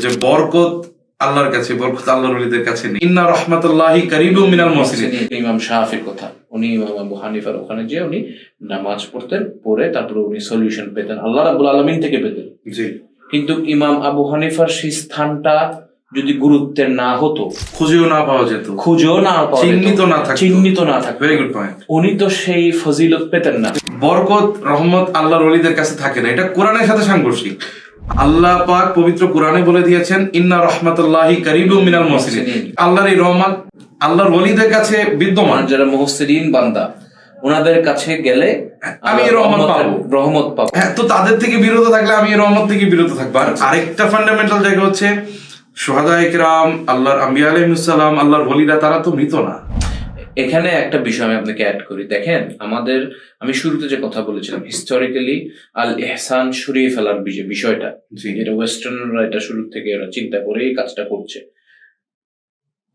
যে বরকত আল্লাহর কাছে, বরকত আল্লাহর ওলিদের কাছে নেই। ইন্না রাহমাতুল্লাহি কারীবুম মিনাল মুহসিনিন। ইমাম শাফির কথা, উনি ইমাম আবু হানিফার ওখানে যে উনি নামাজ পড়তেন, পড়ে তারপরে উনি সলিউশন পেতেন, আল্লাহ রাব্বুল আলামিন থেকে পেতেন। জি। কিন্তু ইমাম আবু হানিফার সেই স্থানটা যদি গুরুত্বের না হতো, খুঁজেও না পাওয়া যেত, চিহ্নিত না থাকতো। Very good point. উনি তো সেই ফজিলত পেতেন না। বরকত রহমত আল্লাহর ওলিদের কাছে থাকে না, এটা কোরআনের সাথে সাংঘর্ষিক। আল্লাহ পাক পবিত্র কোরআনে বলে দিয়েছেন ইন্না রাহমাতুল্লাহি কারীবুম মিনাল মুহসিনিন। আল্লাহর এই রহমত আল্লাহর ওলিদের কাছে বিদ্যমান। যারা মুহসিনিন বান্দা, ওনাদের কাছে গেলে আমি রহমত পাবো। হ্যাঁ, তো তাদের থেকে বিরত থাকলে আমি এই রহমত থেকে বিরত থাকবো। আর আরেকটা ফান্ডামেন্টাল জায়গা হচ্ছে শুহাদায়ে কিরাম, আল্লাহর আম্বিয়া আলাইহিস সালাম, আল্লাহর ওলিরা, তারা তো মৃত না। এখানে একটা বিষয় আমি আপনাকে অ্যাড করি। দেখেন, আমি শুরুতে যে কথা বলেছিলাম, হিস্টোরিক্যালি আল ইহসান সরিয়ে ফেলার বিষয়টা, যেটা ওয়েস্টার্নরা এটা শুরু থেকে ওরা চিন্তা করে এই কাজটা করছে।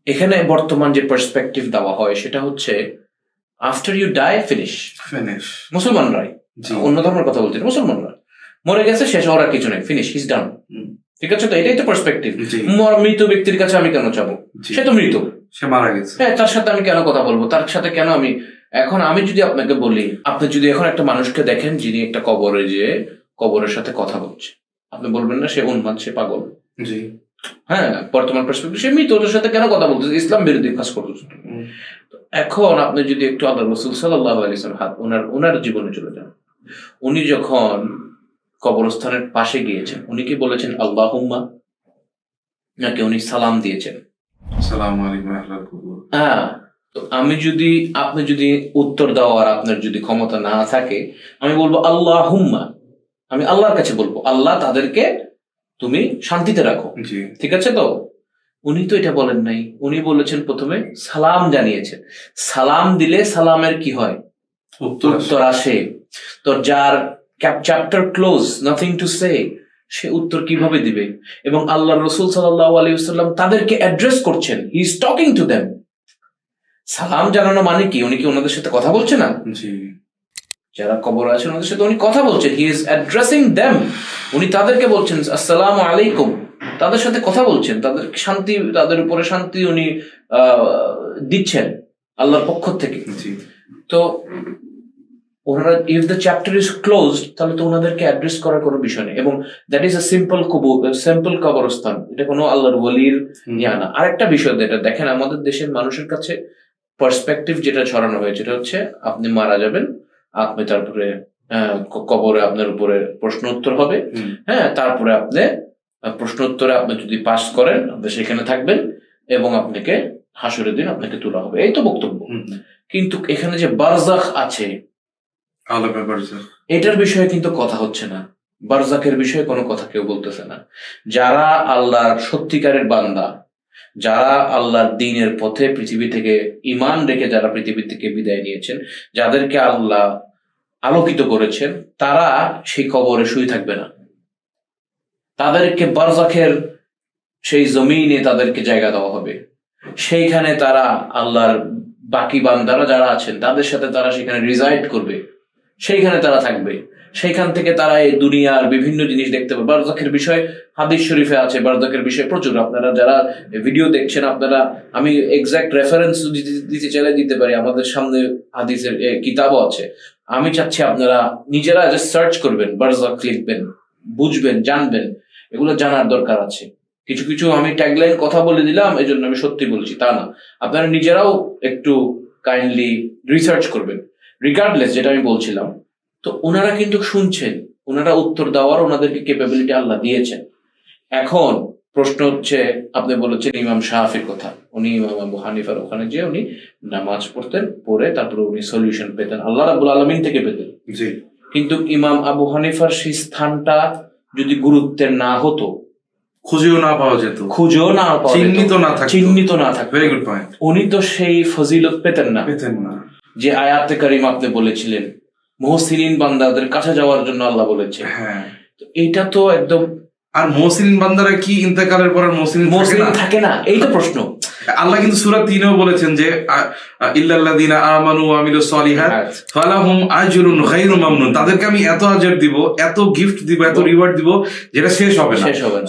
এখানে বর্তমান যে পার্সপেক্টিভ দেওয়া হয় সেটা হচ্ছে আফটার ইউ ডাই ফিনিশ। মুসলমানরাই, অন্য ধর্মের কথা বলছেন, মুসলমানরা মরে গেছে, শেষ, ওরা কিছু নেই, ফিনিশ, হিজ ডান। ঠিক আছে, তো এটাই তো পার্সপেক্টিভ। মৃত ব্যক্তির কাছে আমি কেন যাবো? সে তো মৃত, সে মারা গেছে। হ্যাঁ, তার সাথে আমি কেন কথা বলবো? তার সাথে কেন আমি যদি আপনাকে বলি, আপনি যদি এখন একটা মানুষকে দেখেন যিনি একটা কবরে যে কবরের সাথে কথা বলছে, আপনি বলবেন না সে উন্মাদ, সে পাগল? জি। হ্যাঁ, বর্তমান পার্সপেক্টিভ, সে মৃত, ওদের সাথে কেন কথা বলতেছে? ইসলাম বিরোধী কাজ করতেছে। এখন আপনি যদি একটু আল্লাহ রাসূল সাল্লাল্লাহু আলাইহি ওয়াসাল্লাম ওনার জীবনে চলে যান, উনি যখন কবরস্থানের পাশে গিয়েছেন, উনি কি বলেছেন আল্লাহুম্মা, নাকি উনি সালাম দিয়েছেন আসসালামু আলাইকুম আহলাল কুবুর? হ্যাঁ, তো আপনি যদি উত্তর দেওয়ার আপনার যদি ক্ষমতা না থাকে, আমি বলবো আল্লাহুম্মা, আমি আল্লাহর কাছে বলবো, আল্লাহ তাদেরকে তুমি শান্তিতে রাখো। ঠিক আছে, তো উনি তো এটা বলেন নাই। উনি বলেছেন প্রথমে সালাম জানিয়েছেন। সালাম দিলে সালামের কি হয়? উত্তর আসে। তো যার chapter close, nothing to say, সে উত্তর কিভাবে দিবে? এবং আল্লাহ রাসূল সাল্লাল্লাহু আলাইহি ওয়াসাল্লাম তাদেরকে অ্যাড্রেস করছেন, he is talking to them. সালাম জানানো মানে কি? উনি কি ওনাদের সাথে কথা বলছে না? যারা কবর আছেন ওনাদের সাথে উনি কথা বলছেন, হি ইজ অ্যাড্রেসিং দেম। উনি তাদেরকে বলছেন আসসালামু আলাইকুম, তাদের সাথে কথা বলছেন, তাদের শান্তি, তাদের উপরে শান্তি উনি দিচ্ছেন আল্লাহর পক্ষ থেকে। তো ওনারা, if the chapter is closed, তাহলে তো ওনাদেরকে অ্যাড্রেস করার কোনো বিষয় নেই। এবং দ্যাট ইজ আ সিম্পল কবরস্থান, এটা কোনো আল্লাহর ওলির ইয়া না। আরেকটা বিষয় যেটা দেখেন, আমাদের দেশের মানুষের কাছে পার্সপেক্টিভ যেটা ছড়ানো হয়েছে, এটা হচ্ছে আপনি মারা যাবেন, আপনি তারপরে কবরে আপনার উপরে প্রশ্ন উত্তর হবে, হ্যাঁ, তারপরে আপনি প্রশ্ন উত্তরে আপনি যদি পাস করেন আপনি সেখানে থাকবেন এবং আপনাকে হাসরের দিন আপনাকে তোলা হবে, এই তো বক্তব্য। কিন্তু এখানে যে বারজাখ আছে, এটার বিষয়ে কিন্তু কথা হচ্ছে না। বারজাখের বিষয়ে কোনো কথা কেউ বলতেছে না। যারা আল্লাহর সত্যিকারের বান্দা, যারা আল্লাহর দ্বীনের পথে পৃথিবী থেকে ঈমান রেখে যারা পৃথিবী থেকে বিদায় নিয়েছেন, যাদেরকে আল্লাহ আলোকিত করেছেন, তারা সেই কবরে শুয়ে থাকবে না। তাদেরকে বারজাখের সেই জমিনে তাদেরকে জায়গা দেওয়া হবে। সেইখানে তারা আল্লাহর বাকি বান্দারা যারা আছেন তাদের সাথে তারা সেখানে রিজাইড করবে, সেইখানে তারা থাকবে। সেইখান থেকে তারা এই দুনিয়ার বিভিন্ন জিনিস দেখতে পাবে। বারজাখের বিষয় হাদিস শরীফে আছে, বারজাখের বিষয় প্রচুর। আপনারা যারা ভিডিও দেখছেন, আপনারা, আমি এক্সাক্ট রেফারেন্স দিতে চাইলে দিতে পারি, আমাদের সামনে হাদিসের কিতাবও আছে। আমি চাচ্ছি আপনারা নিজেরা সার্চ করবেন, বারজাখ লিখবেন, বুঝবেন, জানবেন, এগুলো জানার দরকার আছে। কিছু কিছু আমি ট্যাগলাইন কথা বলে দিলাম, এই জন্য আমি সত্যি বলছি তা না। আপনারা নিজেরাও একটু কাইন্ডলি রিসার্চ করবেন। রিগার্ডলেস, যেটা আমি বলছিলাম, তো ওনারা কিন্তু শুনছেন, ওনারা উত্তর দেওয়ার ওনাদেরকে ক্যাপাবিলিটি আল্লাহ দিয়েছেন। এখন প্রশ্ন হচ্ছে, আপনি বলেছেন ইমাম শাফির কথা, উনি ইমাম আবু হানিফার ওখানে যে উনি নামাজ পড়তেন, পড়ে তারপরে উনি সলিউশন পেতেন, আল্লাহ রাব্বুল আলামিন থেকে পেতেন। কিন্তু ইমাম আবু হানিফার সেই স্থানটা যদি গুরুত্বের না হতো, খুঁজেও না পাওয়া যেত, চিহ্নিত না থাকতো। Very good point. উনি তো সেই ফজিলত পেতেন না। যে আয়াতে কারিমা আপনি বলেছিলেন মুহসিনিন বান্দাদের কাছে যাওয়ার জন্য আল্লাহ বলেছে, হ্যাঁ, তো এটা তো একদম। আর মুহসিনিন বান্দারা কি ইন্তেকালের পর মুহসিনিন থাকে না? এই তো প্রশ্ন। আল্লাহ কিন্তু সূরা 3-এও বলেছেন যে ইল্লাল্লাযিনা আমানু ওয়া আমিলুস সলিহাত ফালাহুম আজরুন গায়রু মামনুন, তাদেরকে আমি এত আজর দিব, এত গিফট দিব, এত রিওয়ার্ড দিব যেটা শেষ হবে না।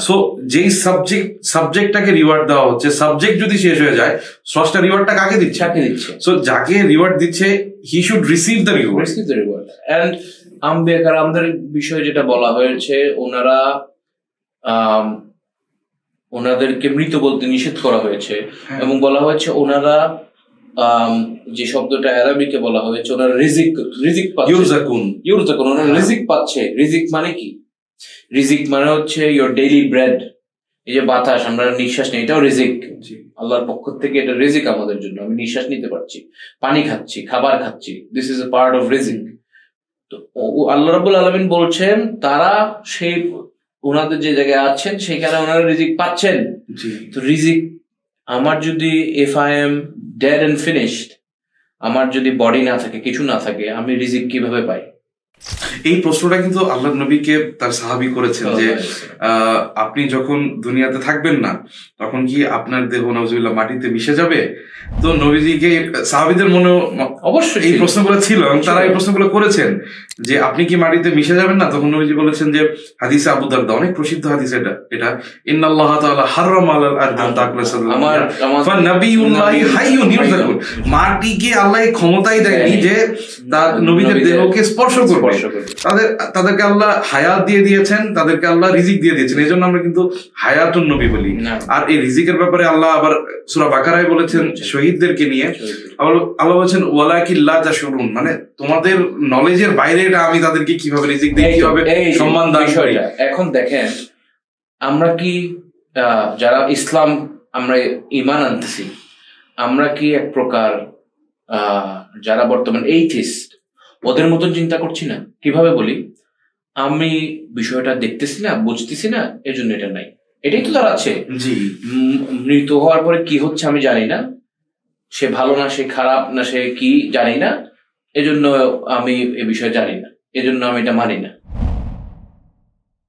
সো যেই সাবজেক্টটাকে রিওয়ার্ড দেওয়া হচ্ছে, সাবজেক্ট যদি শেষ হয়ে যায়, স্রষ্টা রিওয়ার্ডটা কাকে দিচ্ছে? সো যাকে রিওয়ার্ড দিচ্ছে he should receive the reward. And আম্বিয়া কারামদের বিষয়ে যেটা বলা হয়েছে, ওনাদেরকে মৃত বলতে নিষেধ করা হয়েছে এবং বলা হয়েছে ওনারা যে শব্দটা আরবিকে বলা হয়েছে, ওনারা রিজিক পাচ্ছে, ইউরজাকুন, ওনারা রিজিক পাচ্ছে। রিজিক মানে কি? রিজিক মানে হচ্ছে ইয়োর ডেইলি ব্রেড। এই যে বাতাস, আমরা নিঃশ্বাস নিই, এটাও রিজিক আল্লাহর পক্ষ থেকে। এটা রিজিক আমাদের জন্য, আমি নিঃশ্বাস নিতে পারছি, পানি খাচ্ছি, খাবার খাচ্ছি, this is a part of রিজিক। তো আল্লাহ রাব্বুল আলামিন বলছেন তারা সেই ওনাদের যে জায়গায় আছেন সেখানে ওনারা রিজিক পাচ্ছেন। তো রিজিক আমার যদি if I am dead and finished, আমার যদি বডি না থাকে, কিছু না থাকে, আমি রিজিক কিভাবে পাই? এই প্রশ্নটা কিন্তু আল্লাহ নবীকে তার সাহাবী করেছেন যে আপনি যখন দুনিয়াতে থাকবেন না তখন কি আপনার দেহ নাউজুবিল্লাহ মাটিতে মিশে যাবে? তো নবীজিকে সাহাবীদের মনে অবশ্যই এই প্রশ্নগুলো ছিল এবং তারা এই প্রশ্নগুলো করেছেন যে আপনি কি মাটিতে মিশে যাবেন না? তখন নবীজি বলেছেন যে হাদিসে আবু দারদা, অনেক প্রসিদ্ধ হাদিস এটা ইন্নাল্লাহ তাআলা হারামা আলাল আরদি আন তাকুলা সাল্লাল্লাহু ফানাবিয়ুল্লাহি হাইয়ুন ইউরজাকুন। মাটিকে আল্লাহ ক্ষমতাই দেয়নি যে তার নবীদের দেহকে স্পর্শ করবে। তাদেরকে আল্লাহ হায়াত দিয়ে দিয়েছেন, তাদেরকে আল্লাহ রিজিক দিয়ে দিয়েছেন। এই জন্য আমরা কিন্তু হায়াতুন নবী বলি। আর এই রিজিকের ব্যাপারে আল্লাহ আবার সূরা বাকারায় বলেছেন শহীদদেরকে নিয়ে, আল্লাহ বলেছেন ওয়ালাকিন লা তাশউরুন, মানে তোমাদের নলেজের বাইরে এটা আমি তাদেরকে কিভাবে রিজিক দিই, কিভাবে সম্মান দান করি। এখন দেখেন, আমরা কি যারা ইসলাম আমরা ঈমান আনতেছি, আমরা কি এক প্রকার যারা বর্তমান এইথিস্ট ওদের মতন চিন্তা করছি না? কিভাবে বলি, আমি বিষয়টা দেখতেছি না, বুঝতেছি না, এজন্য এটা নাই, এটাই তো দাঁড়াচ্ছে। মৃত হওয়ার পরে কি হচ্ছে আমি জানি না, সে ভালো না সে খারাপ না সে কি জানি না, এজন্য আমি এ বিষয়ে জানি না, এজন্য আমি এটা মানি না।